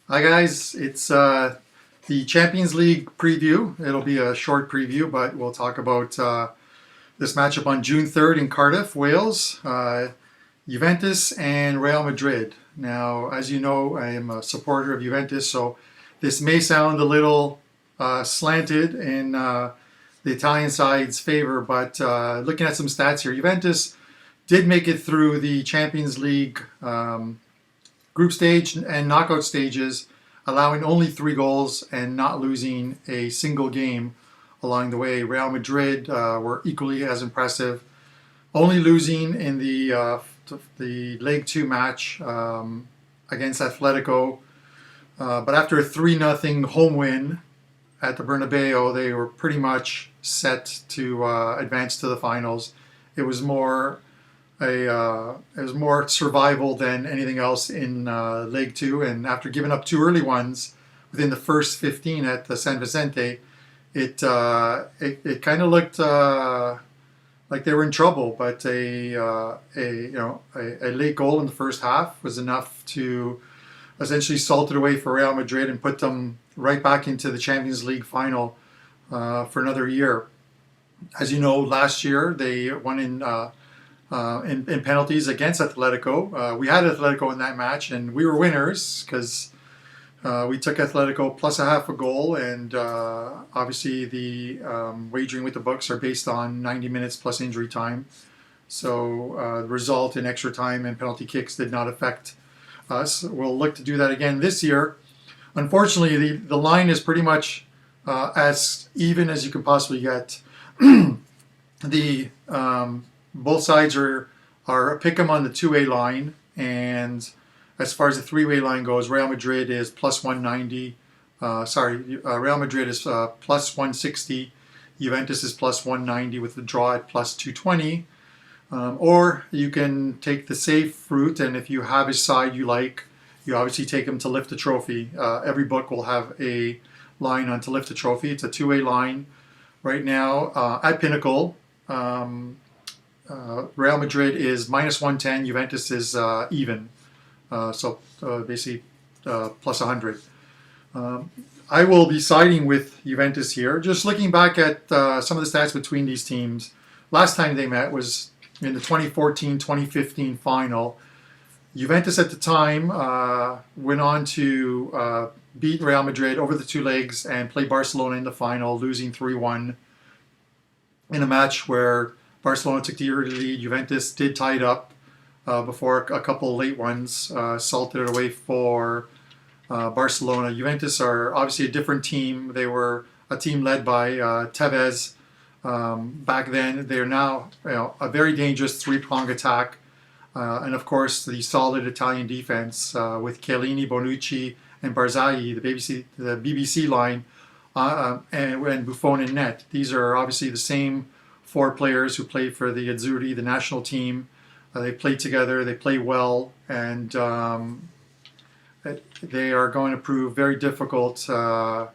Hi guys, it's the Champions League preview. It'll be a short preview, but we'll talk about this matchup on June 3rd in Cardiff, Wales. Juventus and Real Madrid. Now, as you know, I am a supporter of Juventus, so this may sound a little slanted in the Italian side's favor, but looking at some stats here, Juventus did make it through the Champions League group stage and knockout stages, allowing only 3 goals and not losing a single game along the way. Real Madrid were equally as impressive, only losing in the League 2 match against Atletico. But after a 3-0 home win at the Bernabeu, they were pretty much set to advance to the finals. It was more survival than anything else in League 2, and after giving up 2 early ones within the first 15 at the San Vicente, it kind of looked like they were in trouble. But a late goal in the first half was enough to essentially salt it away for Real Madrid and put them right back into the Champions League final for another year. As you know, last year they won in penalties against Atletico. We had Atletico in that match, and we were winners because we took Atletico plus a half a goal, and obviously the wagering with the books are based on 90 minutes plus injury time. So the result in extra time and penalty kicks did not affect us. We'll look to do that again this year. Unfortunately, the line is pretty much as even as you can possibly get. Both sides are a pick 'em on the 2-way line, and as far as the 3-way line goes, Real Madrid is plus 190. Real Madrid is plus 160. Juventus is plus 190 with the draw at plus 220. Or you can take the safe route, and if you have a side you like, you obviously take them to lift the trophy. Every book will have a line on to lift the trophy. It's a 2-way line right now at Pinnacle. Real Madrid is minus 110. Juventus is even. Basically plus 100. I will be siding with Juventus here. Just looking back at some of the stats between these teams, last time they met was in the 2014-2015 final. Juventus at the time went on to beat Real Madrid over the 2 legs and play Barcelona in the final, losing 3-1 in a match where Barcelona took the early lead. Juventus did tie it up before a couple of late ones salted it away for Barcelona. Juventus are obviously a different team. They were a team led by Tevez back then. They are now a very dangerous 3-prong attack. And of course, the solid Italian defense with Chiellini, Bonucci, and Barzagli, the BBC line, and Buffon in net. These are obviously the same 4 players who play for the Azzurri, the national team. They play together, they play well, and they are going to prove very difficult for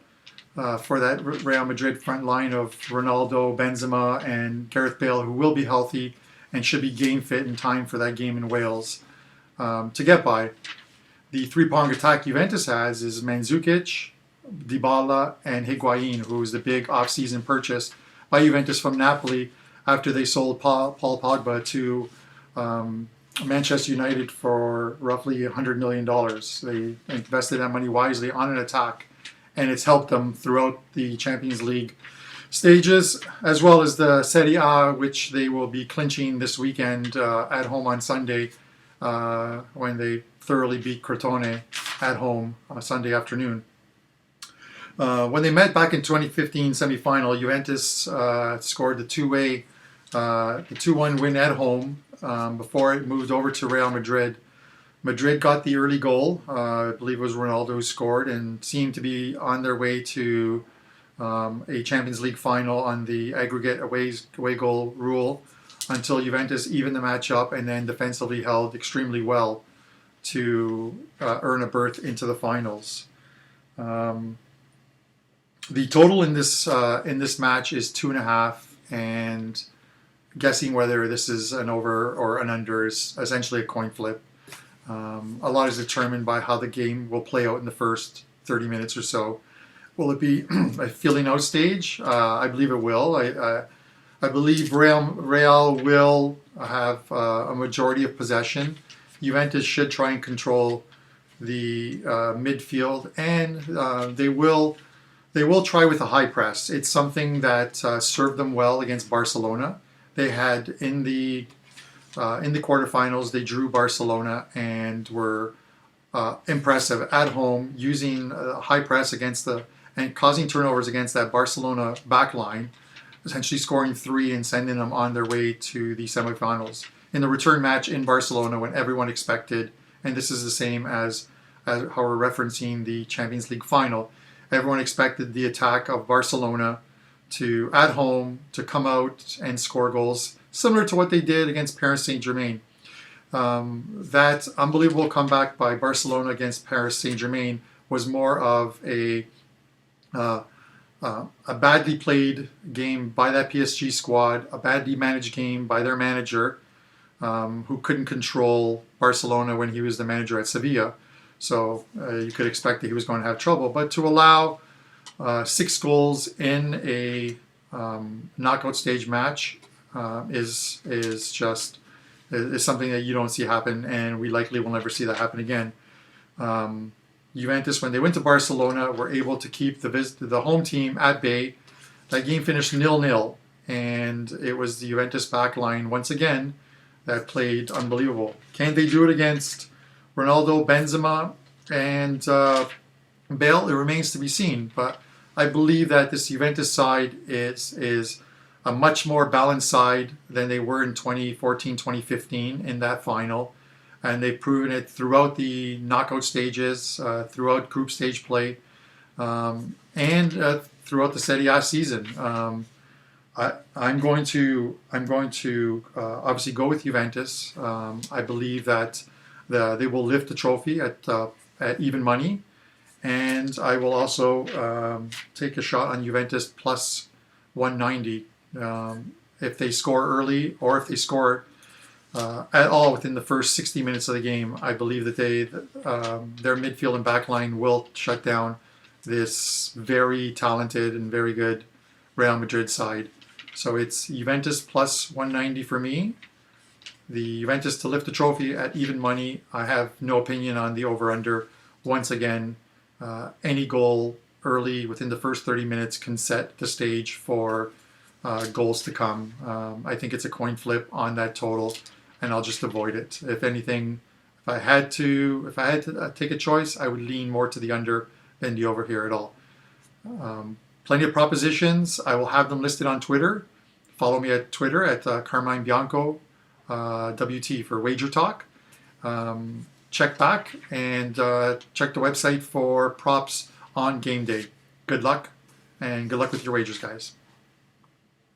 that Real Madrid front line of Ronaldo, Benzema, and Gareth Bale, who will be healthy and should be game fit in time for that game in Wales to get by. The 3-prong attack Juventus has is Mandzukic, Dybala, and Higuain, who is the big off-season purchase by Juventus from Napoli after they sold Paul Pogba to Manchester United for roughly $100 million. They invested that money wisely on an attack, and it's helped them throughout the Champions League stages, as well as the Serie A, which they will be clinching this weekend at home on Sunday when they thoroughly beat Crotone at home Sunday afternoon. When they met back in 2015 semifinal, Juventus scored the 2-1 win at home before it moved over to Real Madrid. Madrid got the early goal. I believe it was Ronaldo who scored, and seemed to be on their way to a Champions League final on the aggregate away goal rule until Juventus evened the match up and then defensively held extremely well to earn a berth into the finals. The total in this match is 2.5, and guessing whether this is an over or an under is essentially a coin flip. A lot is determined by how the game will play out in the first 30 minutes or so. Will it be a feeling out stage? I believe it will. I believe Real will have a majority of possession. Juventus should try and control the midfield, and they will try with a high press. It's something that served them well against Barcelona. They had in the quarterfinals, they drew Barcelona and were impressive at home, using high press and causing turnovers against that Barcelona back line, essentially scoring 3 and sending them on their way to the semifinals. In the return match in Barcelona, when everyone expected, and this is the same as how we're referencing the Champions League final, everyone expected the attack of Barcelona at home to come out and score goals, similar to what they did against Paris Saint-Germain. That unbelievable comeback by Barcelona against Paris Saint-Germain was more of a badly played game by that PSG squad, a badly managed game by their manager, who couldn't control Barcelona when he was the manager at Sevilla. So you could expect that he was going to have trouble. But to allow 6 goals in a knockout stage match is something that you don't see happen, and we likely will never see that happen again. Juventus, when they went to Barcelona, were able to keep the home team at bay. That game finished 0-0, and it was the Juventus back line once again that played unbelievable. Can they do it against Ronaldo, Benzema, and Bale? It remains to be seen, but I believe that this Juventus side is a much more balanced side than they were in 2014, 2015 in that final. And they've proven it throughout the knockout stages, throughout group stage play, and throughout the Serie A season. I'm going to obviously go with Juventus. I believe that they will lift the trophy at even money, and I will also take a shot on Juventus plus 190 if they score early, or if they score at all within the first 60 minutes of the game. I believe that their midfield and back line will shut down this very talented and very good Real Madrid side. So it's Juventus plus 190 for me. The Juventus to lift the trophy at even money. I have no opinion on the over-under. Once again, any goal early within the first 30 minutes can set the stage for goals to come. I think it's a coin flip on that total, and I'll just avoid it. If anything, if I had to take a choice, I would lean more to the under than the over here at all. Plenty of propositions. I will have them listed on Twitter. Follow me at Twitter at Carmine Bianco WT for Wager Talk. Check back and check the website for props on game day. Good luck, and good luck with your wagers, guys.